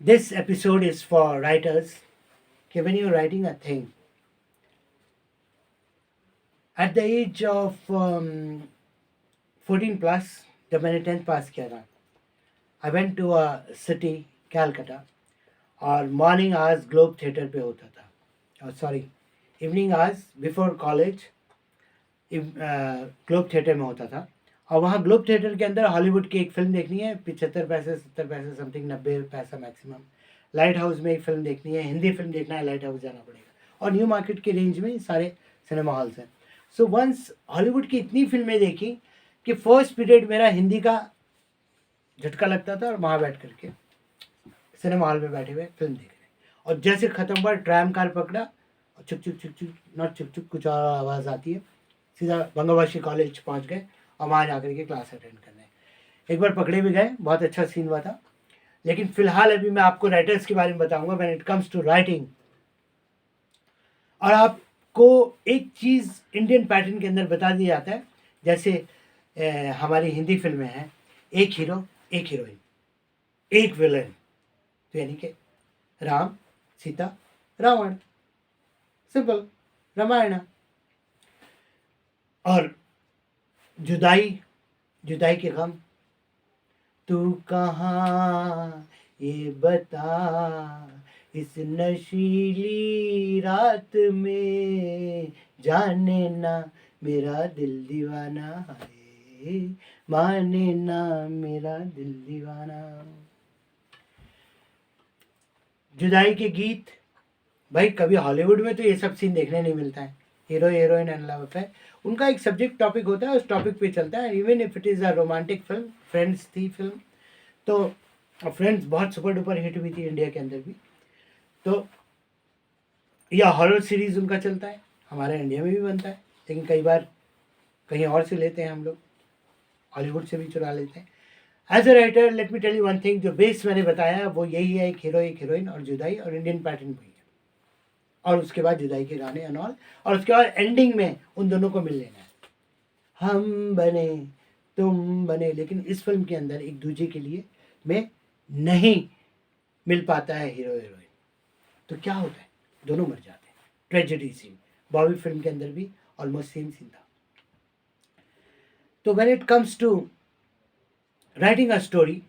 This episode is for writers. Okay, when you're writing a thing, at the age of 14 plus, जब मैंने 10th पास किया था, I went to a city, Calcutta, और morning hours globe theatre पे होता था, और sorry evening hours before college globe theatre में होता था। और वहाँ ग्लोब थिएटर के अंदर हॉलीवुड की एक फिल्म देखनी है, 75 पैसे 70 पैसे समथिंग, 90 पैसा मैक्सिमम। लाइट हाउस में एक फिल्म देखनी है, हिंदी फिल्म देखना है, लाइट हाउस जाना पड़ेगा। और न्यू मार्केट के रेंज में सारे सिनेमा हॉल्स हैं। सो वंस हॉलीवुड की इतनी फिल्में देखी कि फर्स्ट पीरियड मेरा हिंदी का झटका लगता था, और वहाँ बैठ करके सिनेमा हॉल में बैठे हुए फिल्म देख रहे। और जैसे ख़त्म हुआ, ट्रैम कार पकड़ा, और चुक चुक चुक चुक नॉट चुक चुक कुछ और आवाज़ आती है, सीधा बंगाबाशी कॉलेज पहुँच गए और वहाँ जा करके क्लास अटेंड करने। एक बार पकड़े भी गए, बहुत अच्छा सीन हुआ था। लेकिन फ़िलहाल अभी मैं आपको राइटर्स के बारे में बताऊंगा when it comes to writing. और आपको एक चीज़ इंडियन पैटर्न के अंदर बता दिया जाता है, जैसे हमारी हिंदी फिल्में हैं, एक हीरो एक हीरोइन एक विलन, तो यानी कि राम सीता रावण, सिंपल रामायण। और जुदाई जुदाई के गम, तू कहाँ ये बता, इस नशीली रात में जाने ना मेरा दिल दीवाना है, माने ना मेरा दिल दीवाना। जुदाई के गीत, भाई कभी हॉलीवुड में तो ये सब सीन देखने नहीं मिलता है, hero heroine and love affair. उनका एक सब्जेक्ट टॉपिक होता है, उस टॉपिक पे चलता है। Even if it is a romantic film, friends थी फिल्म, तो फ्रेंड्स बहुत सुपर डुपर हिट हुई थी इंडिया के अंदर भी। तो या हॉरर सीरीज उनका चलता है, हमारे इंडिया में भी बनता है, लेकिन कई बार कहीं और से लेते हैं हम लोग, हॉलीवुड से भी चुरा लेते हैं। As a writer let me tell you one thing, जो बेस मैंने बताया वो यही है, एक हीरो एक हीरोइन और जुदाई, और इंडियन पैटर्न भी है। और उसके बाद जुदाई के गाने एंड ऑल, और उसके बाद एंडिंग में उन दोनों को मिल लेना है, हम बने तुम बने। लेकिन इस फिल्म के अंदर एक दूसरे के लिए में नहीं मिल पाता है हीरो हीरोइन, तो क्या होता है, दोनों मर जाते हैं। ट्रेजेडी सीन, बॉबी फिल्म के अंदर भी ऑलमोस्ट सेम सीन था। तो when it comes to writing a story,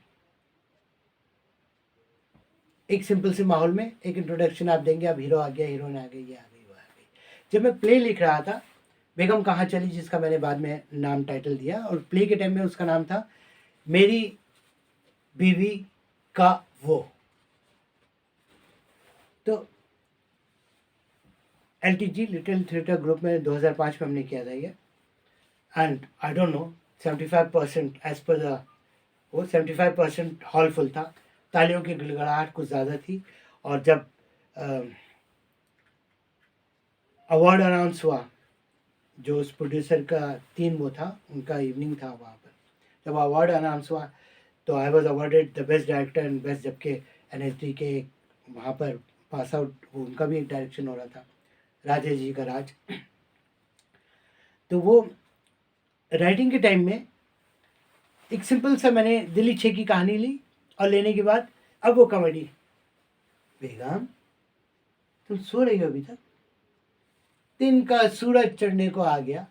एक सिंपल से माहौल में एक इंट्रोडक्शन आप देंगे, अब हीरो आ गया, हीरोइन आ गई, ये आ गई, वो आ गई। जब मैं प्ले लिख रहा था, बेगम कहाँ चली, जिसका मैंने बाद में नाम टाइटल दिया, और प्ले के टाइम में उसका नाम था मेरी बीवी का वो। तो LTG लिटिल थिएटर ग्रुप में 2005 में हमने किया था ये, and I don't know 75% as per the वो 75% हॉल फुल था, तालियों की गिड़गिड़ाहट कुछ ज़्यादा थी। और जब अवार्ड अनाउंस हुआ, जो उस प्रोड्यूसर का 3 वो था, उनका इवनिंग था वहाँ पर, जब अवार्ड अनाउंस हुआ तो I was awarded the best director and best, जबकि NSD के वहाँ पर पास आउट उनका भी एक डायरेक्शन हो रहा था, राजेश जी का राज। तो वो राइटिंग के टाइम में एक सिंपल सा मैंने दिल्ली 6 की कहानी ली, और लेने के बाद अब वो कॉमेडी, बेगम तुम सो रही हो अभी तक, दिन का सूरज चढ़ने को आ गया,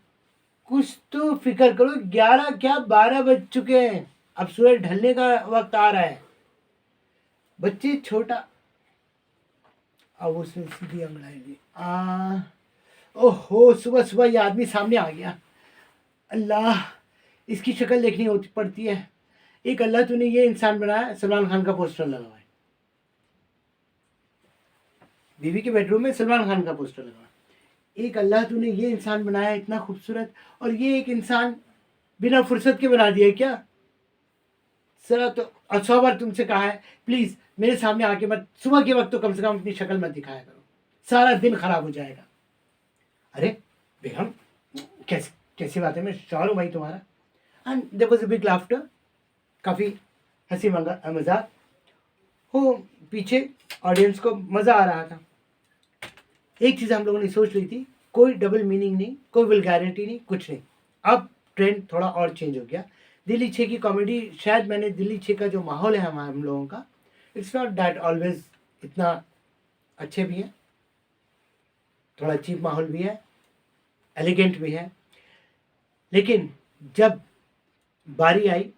कुछ तो फिक्र करो, 11 क्या 12 बज चुके हैं, अब सूरज ढलने का वक्त आ रहा है, बच्चे छोटा। अब उसने सीधी अंगड़ाई दी, ओहो सुबह सुबह ये आदमी सामने आ गया, अल्लाह इसकी शक्ल देखनी होती पड़ती है। एक अल्लाह तूने ये इंसान बनाया, सलमान खान का पोस्टर लगा हुआ है, बीवी के बेडरूम में सलमान खान का पोस्टर लगा हुआ है। एक अल्लाह तूने ये इंसान बनाया इतना खूबसूरत, और ये एक इंसान बिना फुर्सत के बना दिया क्या सरा। तो 100 बार तुमसे कहा है प्लीज़ मेरे सामने आके मत, सुबह के वक्त तो कम से कम अपनी शक्ल मत दिखाया करो, सारा दिन खराब हो जाएगा। अरे बेगम कैसे कैसी बात है, मैं शौर हूँ भाई तुम्हारा। And there was a big laughter, काफ़ी हंसी मजाक हो, पीछे ऑडियंस को मज़ा आ रहा था। एक चीज़ हम लोगों ने सोच ली थी, कोई डबल मीनिंग नहीं, कोई वल्गैरिटी नहीं, कुछ नहीं। अब ट्रेंड थोड़ा और चेंज हो गया। दिल्ली 6 की कॉमेडी, शायद मैंने दिल्ली 6 का जो माहौल है हम लोगों का इट्स नॉट दैट ऑलवेज इतना अच्छे भी हैं, थोड़ा चीप माहौल भी है, एलिगेंट भी है। लेकिन जब बारी आई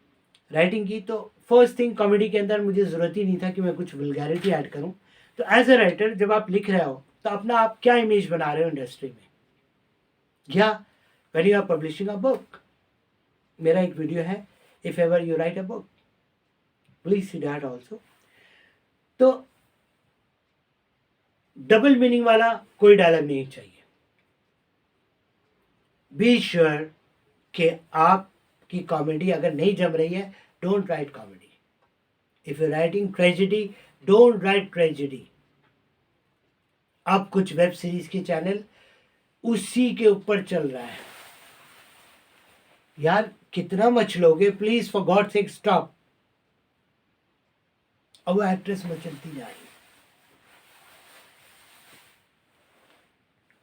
राइटिंग की तो फर्स्ट थिंग कॉमेडी के अंदर मुझे ज़रूरत ही नहीं था कि मैं कुछ वल्गैरिटी ऐड करूं। तो एज अ राइटर जब आप लिख रहे हो तो अपना आप क्या इमेज बना रहे हो इंडस्ट्री में, या when you are publishing a book. मेरा एक वीडियो है, if ever you write a book please see that also. तो डबल मीनिंग वाला कोई डायलॉग नहीं चाहिए। बी श्योर कि आपकी कॉमेडी अगर नहीं जम रही है, don't write comedy. If you writing tragedy, don't write tragedy. अब कुछ वेब सीरीज के चैनल उसी के ऊपर चल रहा है। यार कितना मचलोगे, please for god sake stop. अब वो एक्ट्रेस मचलती जा रही है,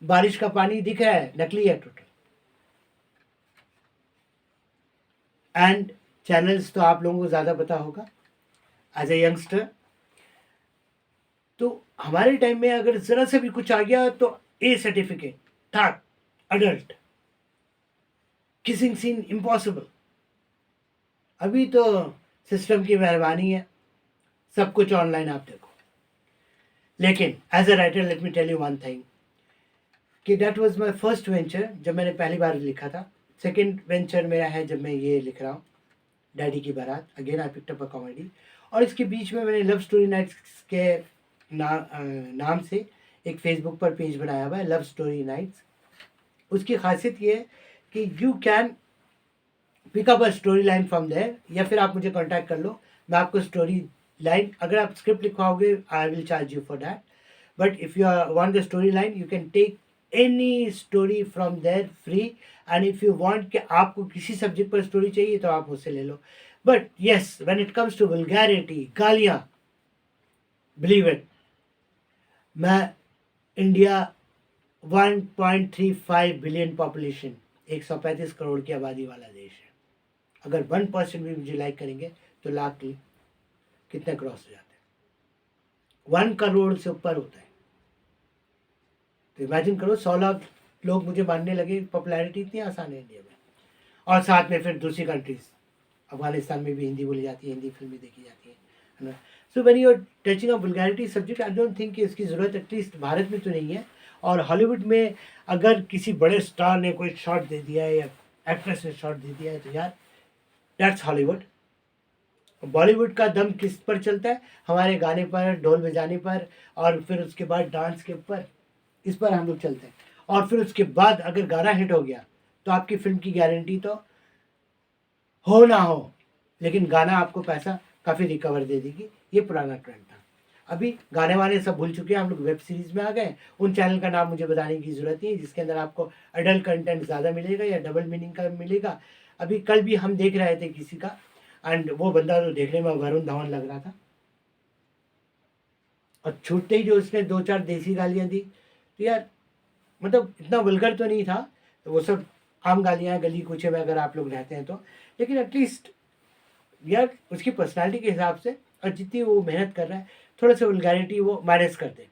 बारिश का पानी दिख रहा है, नकली है टोटल। एंड चैनल्स तो आप लोगों को ज़्यादा पता होगा एज ए यंगस्टर। तो हमारे टाइम में अगर ज़रा सा भी कुछ आ गया तो ए सर्टिफिकेट ठाक, अडल्ट, किसिंग सीन इम्पॉसिबल। अभी तो सिस्टम की मेहरबानी है, सब कुछ ऑनलाइन आप देखो। लेकिन as a writer let me tell you one thing कि that was my first venture जब मैंने पहली बार लिखा था। सेकंड वेंचर मेरा है जब मैं ये लिख रहा हूँ, डैडी की बारात। Again I picked up a comedy. और इसके बीच में मैंने लव स्टोरी नाइट्स के नाम से एक फेसबुक पर पेज बनाया हुआ है, लव स्टोरी नाइट्स। उसकी खासियत ये है कि you can pick up a story line from there, या फिर आप मुझे कांटेक्ट कर लो, मैं आपको स्टोरी लाइन, अगर आप स्क्रिप्ट लिखवाओगे I will charge you for that, but if you want the story line you can take any story from there free. And if you want कि आपको किसी सब्जेक्ट पर स्टोरी चाहिए तो आप मुझसे ले लो। But yes, when it comes to vulgarity, गालियाँ, बिलीव इट, मैं इंडिया 1.35 बिलियन पॉपुलेशन, 135 करोड़ की आबादी वाला देश है। अगर 1% भी मुझे लाइक करेंगे तो लाख कितने क्रॉस हो जाते हैं, 1 करोड़ से ऊपर होता है। तो इमेजिन करो 100 लाख लोग मुझे मानने लगे, पॉपुलैरिटी इतनी आसान है इंडिया में। और साथ में फिर दूसरी कंट्रीज, अफगानिस्तान में भी हिंदी बोली जाती है, हिंदी फिल्में देखी जाती है ना। So when you are touching a vulgarity subject, I don't think कि इसकी ज़रूरत एटलीस्ट भारत में तो नहीं है। और हॉलीवुड में अगर किसी बड़े स्टार ने कोई शॉट दे दिया है या एक्ट्रेस ने शॉट दे दिया है तो यार दैट्स हॉलीवुड। बॉलीवुड का दम किस पर चलता है, हमारे गाने पर, ढोल बजाने पर, और फिर उसके बाद डांस के ऊपर, इस पर हम लोग चलते हैं। और फिर उसके बाद अगर गाना हिट हो गया तो आपकी फिल्म की गारंटी तो हो ना हो, लेकिन गाना आपको पैसा काफ़ी रिकवर दे देगी। ये पुराना ट्रेंड था। अभी गाने वाने सब भूल चुके हैं, हम लोग वेब सीरीज़ में आ गए। उन चैनल का नाम मुझे बताने की ज़रूरत नहीं है जिसके अंदर आपको अडल्ट कंटेंट ज़्यादा मिलेगा या डबल मीनिंग का मिलेगा। अभी कल भी हम देख रहे थे किसी का, एंड वो बंदा तो देखने में वरुण धवन लग रहा था, और छूटते ही जो उसने 2-4 देसी गालियाँ दी, तो यार मतलब इतना वल्गर तो नहीं था, तो वो सब आम गालियाँ गली कूचे में अगर आप लोग रहते हैं तो, लेकिन एटलीस्ट यार उसकी पर्सनालिटी के हिसाब से और जितनी वो मेहनत कर रहा है, थोड़ा सा वल्गैरिटी वो माइनस कर दे।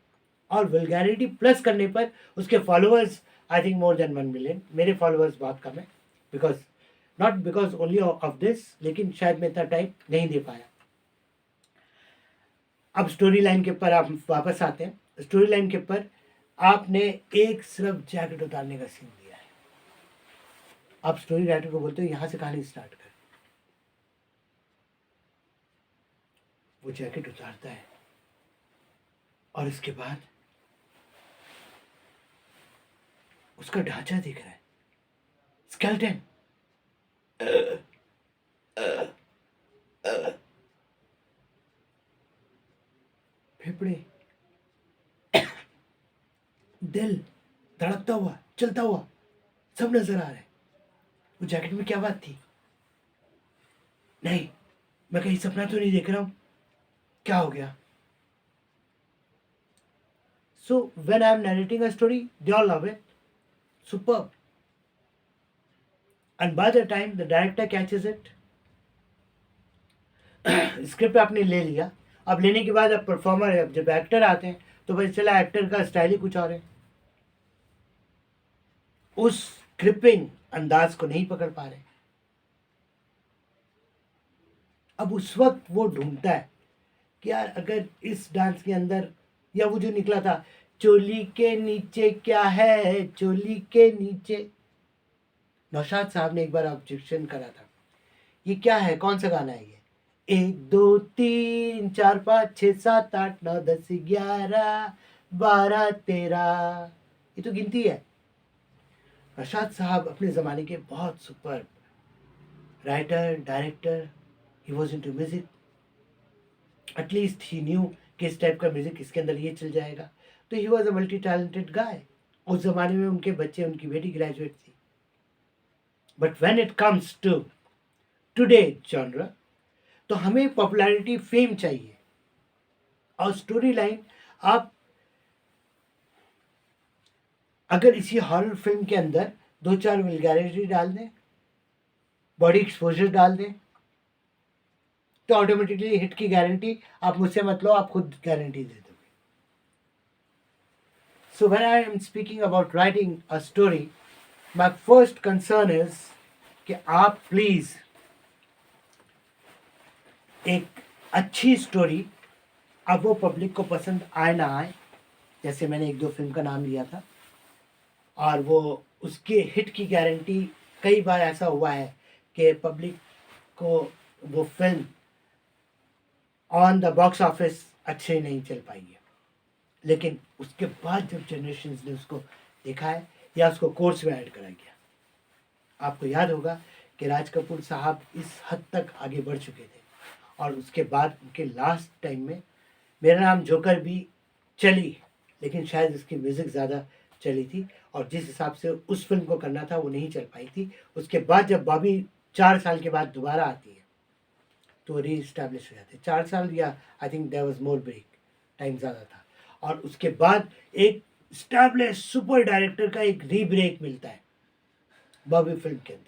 और वल्गैरिटी प्लस करने पर उसके followers I think more than 1 million. मेरे फॉलोअर्स बहुत कम है, because not because only of this, लेकिन शायद मैं इतना टाइम नहीं दे पाया। अब स्टोरी लाइन के ऊपर आप वापस आते हैं। स्टोरी लाइन के ऊपर आपने एक सिर्फ जैकेट उतारने का सीन दिया है। आप स्टोरी राइटर को बोलते हो यहाँ से कहानी स्टार्ट कर, वो जैकेट उतारता है और इसके बाद उसका ढांचा दिख रहा है, स्केलेटन, फेफड़े, दिल धड़कता हुआ, चलता हुआ, सब नजर आ रहा है। वो जैकेट में क्या बात थी? नहीं, मैं कहीं सपना तो नहीं देख रहा हूं, क्या हो गया? So when I am narrating a story they all love it, superb. And bye the time the director catches it, script आपने ले लिया अब लेने के बाद अब परफॉर्मर, अब जब एक्टर आते हैं तो पता चला एक्टर का स्टाइल ही कुछ और है, उस ग्रिपिंग अंदाज को नहीं पकड़ पा रहे। अब उस वक्त वो ढूंढता है कि यार अगर इस डांस के अंदर, या वो जो निकला था, चोली के नीचे क्या है, चोली के नीचे, नौशाद साहब ने एक बार ऑब्जेक्शन करा था, ये क्या है, कौन सा गाना है ये, 1 2 3 4 5 6 7 8 9 10 11 12 13, ये तो गिनती है। नौशाद साहब अपने ज़माने के बहुत super writer, director, he was into music, at least he new कि इस टाइप का म्यूजिक इसके अंदर ये चल जाएगा। तो he was a multi talented guy. उस जमाने में उनके बच्चे, उनकी बेटी ग्रेजुएट थी। But when it comes to today genre, तो हमें पॉपुलैरिटी, फेम चाहिए, और स्टोरी लाइन। आप अगर इसी हॉरर फिल्म के अंदर 2 4 वल्गैरिटी डाल दें, बॉडी एक्सपोजर डाल दें, तो ऑटोमेटिकली हिट की गारंटी आप मुझसे मत लो, आप खुद गारंटी दे दोगे। So when I am speaking about writing a story, my first concern is कि आप प्लीज एक अच्छी स्टोरी, अब वो पब्लिक को पसंद आए ना आए, जैसे मैंने 1 2 फिल्म का नाम लिया था, और वो उसके हिट की गारंटी, कई बार ऐसा हुआ है कि पब्लिक को वो film on the box office अच्छे नहीं चल पाई है, लेकिन उसके बाद जब जनरेशन ने उसको देखा है या उसको कोर्स में ऐड करा गया। आपको याद होगा कि राज कपूर साहब इस हद तक आगे बढ़ चुके थे, और उसके बाद उनके लास्ट टाइम में मेरा नाम जोकर भी चली, लेकिन शायद इसकी म्यूज़िक ज़्यादा चली थी, और जिस हिसाब से उस फिल्म को करना था वो नहीं चल पाई थी। उसके बाद जब बॉबी 4 साल के बाद दोबारा आती है तो री इस्टेब्लिश हो जाते हैं। 4 साल, या I think there was more break, time ज़्यादा था, और उसके बाद एक स्टैब्लिश सुपर डायरेक्टर का एक री ब्रेक मिलता है बॉबी फिल्म के अंदर।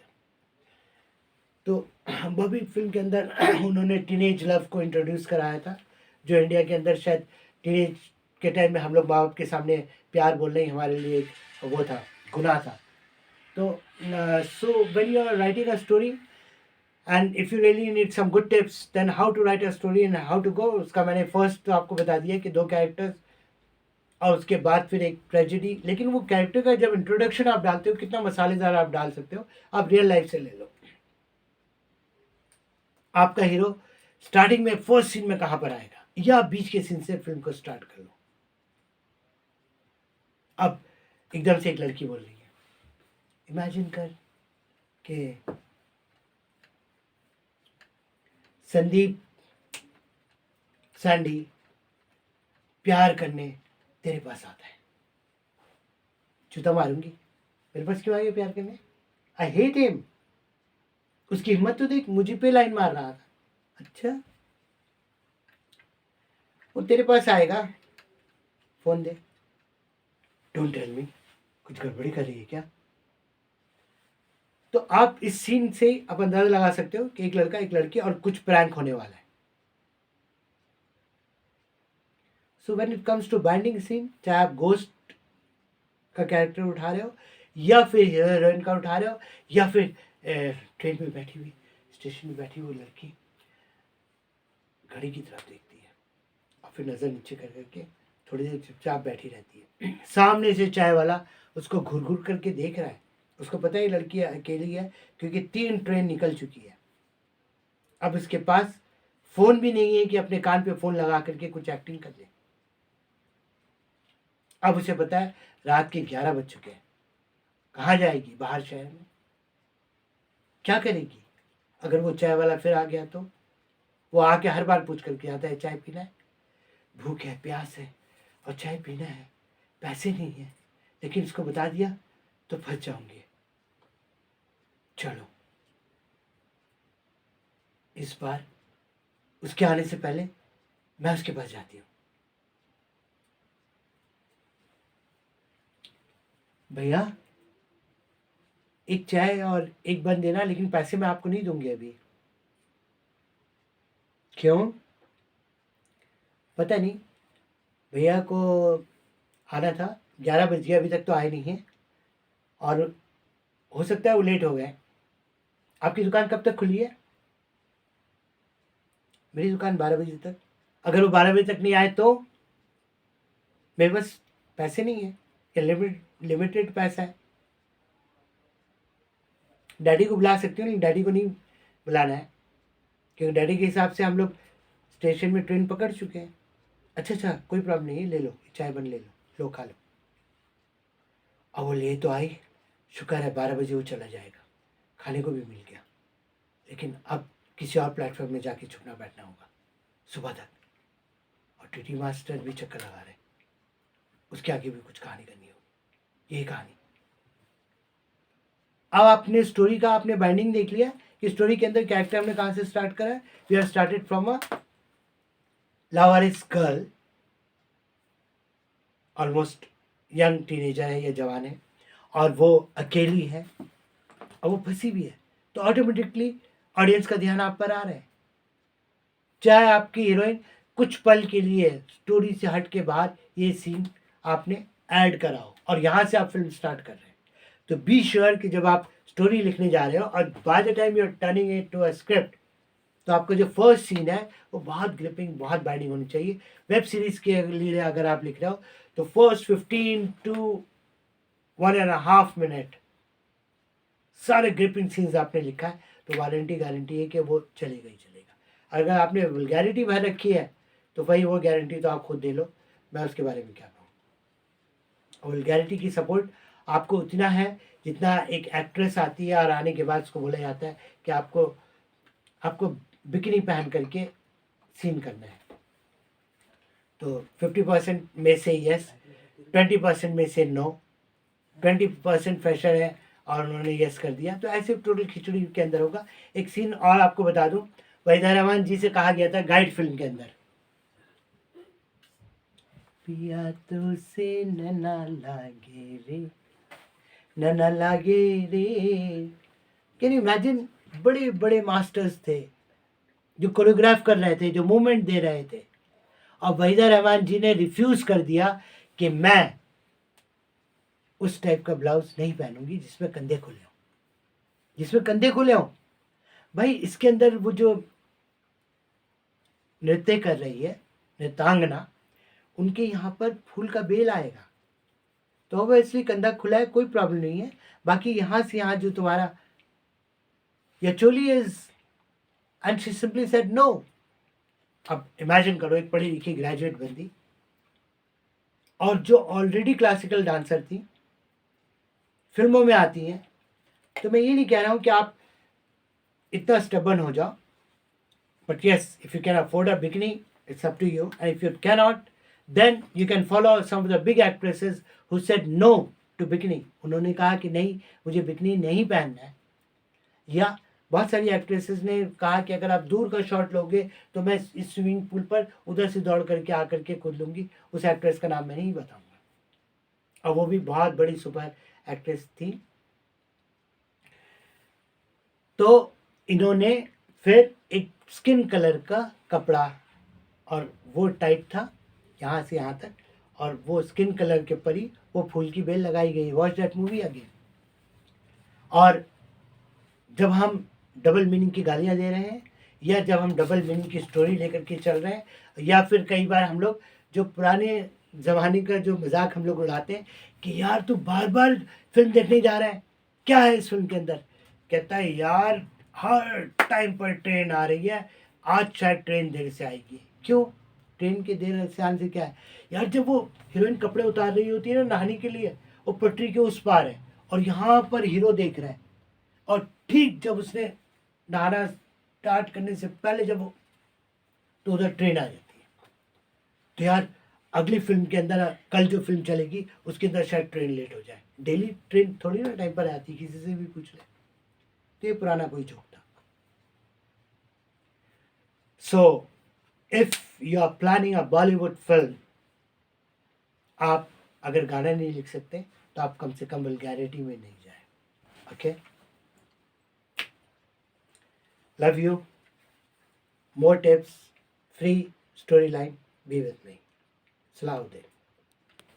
तो बॉबी फिल्म के अंदर उन्होंने टीनेज लव को इंट्रोड्यूस कराया था, जो इंडिया के अंदर शायद टीनेज के टाइम में हम लोग माँ बाप के सामने प्यार बोलना ही हमारे लिए एक वो था, गुनाह था। तो so when you are writing a story, and if you really need some good tips, then how to write a story and how to go, उसका मैंने फर्स्ट तो आपको बता दिया कि 2 कैरेक्टर्स, और उसके बाद फिर एक ट्रेजेडी। लेकिन वो कैरेक्टर का जब इंट्रोडक्शन आप डालते हो, कितना मसालेदार आप डाल सकते हो। आप रियल लाइफ से ले लो, आपका हीरो स्टार्टिंग में फर्स्ट सीन में कहाँ पर आएगा, या बीच के सीन से फिल्म को स्टार्ट कर लो। अब एकदम से एक लड़की बोल रही है, इमेजिन कर कि संदीप सैंडी प्यार करने तेरे पास आता है, जूता मारूंगी, मेरे पास क्यों आ गया प्यार करने, आई हेट हिम, उसकी हिम्मत तो देख, मुझे पे लाइन मार रहा था। अच्छा, वो तेरे पास आएगा, फोन दे, डोंट टेल मी, कुछ गड़बड़ी कर रही है क्या। तो आप इस सीन से आप अंदाजा लगा सकते हो कि एक लड़का एक लड़की और कुछ प्रैंक होने वाला है। So when it comes to binding scene, चाहे आप गोस्ट का कैरेक्टर उठा रहे हो, या फिर हीरोइन का उठा रहे हो, या फिर ट्रेन में बैठी हुई, स्टेशन में बैठी हुई लड़की घड़ी की तरफ देखती है, और फिर नज़र नीचे कर करके थोड़ी देर चुपचाप बैठी रहती है। सामने से चाय वाला उसको घूर घूर करके देख रहा है, उसको पता है लड़की अकेली है, क्योंकि 3 ट्रेन निकल चुकी है। अब उसके पास फ़ोन भी नहीं है कि अपने कान पे फ़ोन लगा करके कुछ एक्टिंग कर ले। अब उसे पता है रात के 11 बज चुके हैं, कहाँ जाएगी, बाहर शहर में, क्या करेगी। अगर वो चाय वाला फिर आ गया तो वो आके हर बार पूछ करके आता है, चाय पीना है, भूख है, प्यास है, और चाय पीना है, पैसे नहीं है, लेकिन इसको बता दिया तो फंस जाऊंगे। चलो, इस बार उसके आने से पहले मैं उसके पास जाती हूँ। भैया, एक चाय और एक बन देना, लेकिन पैसे मैं आपको नहीं दूंगी अभी। क्यों? पता नहीं, भैया को आना था, 11 बज गया, अभी तक तो आए नहीं हैं, और हो सकता है वो लेट हो गए। आपकी दुकान कब तक खुली है? मेरी दुकान 12 बजे तक। अगर वो 12 बजे तक नहीं आए तो मेरे पास पैसे नहीं है, या लिमिटेड पैसा है। डैडी को बुला सकती हूँ, नहीं डैडी को नहीं बुलाना है, क्योंकि डैडी के हिसाब से हम लोग स्टेशन में ट्रेन पकड़ चुके हैं। अच्छा अच्छा, कोई प्रॉब्लम नहीं है, ले लो चाय बन, ले लो, लो खा लो। अब वो ले तो आई, शुक्र है 12 बजे वो चला जाएगा, खाने को भी मिल गया। लेकिन अब किसी और प्लेटफॉर्म में जाके छुपना बैठना होगा सुबह तक, और टीटी मास्टर भी चक्कर लगा रहे, उसके आगे भी कुछ कहानी करनी होगी, यही कहानी। अब आपने स्टोरी का आपने बाइंडिंग देख लिया कि स्टोरी के अंदर कैरेक्टर हमने कहाँ से स्टार्ट करा है। We have started from a लावारिस गर्ल, ऑलमोस्ट यंग टीनेजर है या जवान है, और वो अकेली है और वो फंसी भी है, तो ऑटोमेटिकली ऑडियंस का ध्यान आप पर आ रहा है। चाहे आपकी हीरोइन कुछ पल के लिए स्टोरी से हट के बाहर ये सीन आपने ऐड करा हो और यहाँ से आप फिल्म स्टार्ट कर रहे हैं, तो बी श्योर कि जब आप स्टोरी लिखने जा रहे हो और by the time you are turning it to a script, तो आपका जो फर्स्ट सीन है वो बहुत ग्रिपिंग, बहुत बाइंडिंग होनी चाहिए। वेब सीरीज के लिए अगर आप लिख रहे हो तो फर्स्ट 15 टू 1.5 मिनट सारे ग्रिपिंग सीन्स आपने लिखा है, तो गारंटी है कि वो चलेगा ही चलेगा। अगर आपने वल्गैरिटी भर रखी है तो भाई वो गारंटी तो आप खुद दे लो, मैं उसके बारे में क्या कहूँ। वल्गैरिटी की सपोर्ट आपको उतना है जितना एक एक्ट्रेस आती है और आने के बाद उसको बोला जाता है कि आपको आपको बिकनी पहन करके सीन करना है, तो 50% में से यस, 20% में से नो, 20% फ्रेशर है और उन्होंने यस कर दिया, तो ऐसे टोटल खिचड़ी के अंदर होगा। एक सीन और आपको बता दूं, वहीदा रहमान जी से कहा गया था गाइड फिल्म के अंदर, पिया तो से नैना लागे रे, नैना लागे रे। कैन यू इमेजिन, बड़े बड़े मास्टर्स थे जो कोरियोग्राफ कर रहे थे, जो मूवमेंट दे रहे थे, और वहीदा रहमान जी ने रिफ्यूज कर दिया कि मैं उस टाइप का ब्लाउज नहीं पहनूंगी जिसमें कंधे खुले हों, जिसमें कंधे खुले हों। भाई इसके अंदर वो जो नृत्य कर रही है नृत्यांगना, उनके यहाँ पर फूल का बेल आएगा, तो वह इसलिए कंधा खुला है, कोई प्रॉब्लम नहीं है। बाकी यहाँ से यहाँ जो तुम्हारा या चोली is, and she simply said no. अब इमेजिन करो, एक पढ़ी लिखी ग्रेजुएट बंदी और जो ऑलरेडी क्लासिकल डांसर थी, फिल्मों में आती हैं, तो मैं ये नहीं कह रहा हूँ कि आप इतना स्टबन हो जाओ, but yes, if you can afford a bikini it's up to you, and if you can not then you can follow some of the big actresses who said no to bikini. उन्होंने कहा कि नहीं, मुझे bikini नहीं पहनना है। या बहुत सारी एक्ट्रेसेस ने कहा कि अगर आप दूर का शॉट लोगे तो मैं इस स्विमिंग पूल पर उधर से दौड़ करके आकर के कूद लूंगी। उस एक्ट्रेस का नाम मैं नहीं बताऊंगा, और वो भी बहुत बड़ी सुपर एक्ट्रेस थी। तो इन्होंने फिर एक स्किन कलर का कपड़ा, और वो टाइट था यहाँ से यहाँ तक, और वो स्किन कलर के ऊपर ही वो फूल की बेल लगाई गई। Watch that movie again. और जब हम डबल मीनिंग की गालियाँ दे रहे हैं, या जब हम डबल मीनिंग की स्टोरी लेकर के चल रहे हैं, या फिर कई बार हम लोग जो पुराने ज़माने का जो मजाक हम लोग उड़ाते हैं कि यार तू बार बार फिल्म देखने जा रहा है, क्या है इस फिल्म के अंदर। कहता है यार हर टाइम पर ट्रेन आ रही है, आज शायद ट्रेन देर से आएगी। क्यों ट्रेन के देर से आने से क्या है यार, जब वो हीरोइन कपड़े उतार रही होती है ना नहाने के लिए, वो पटरी के उस पार है और यहाँ पर हीरो देख रहा है, और ठीक जब उसने नहाना स्टार्ट करने से पहले जब वो, तो उधर ट्रेन आ जाती है। तो यार अगली फिल्म के अंदर, कल जो फिल्म चलेगी उसके अंदर शायद ट्रेन लेट हो जाए। डेली ट्रेन थोड़ी ना टाइम पर आती, किसी से भी पूछ ले। तो ये पुराना कोई जोक था। So if you are planning a Bollywood film, आप अगर गाना नहीं लिख सकते तो आप कम से कम वल्गैरिटी में नहीं जाए। Okay, love you. More tips, free storyline Be with me. Salahuddin.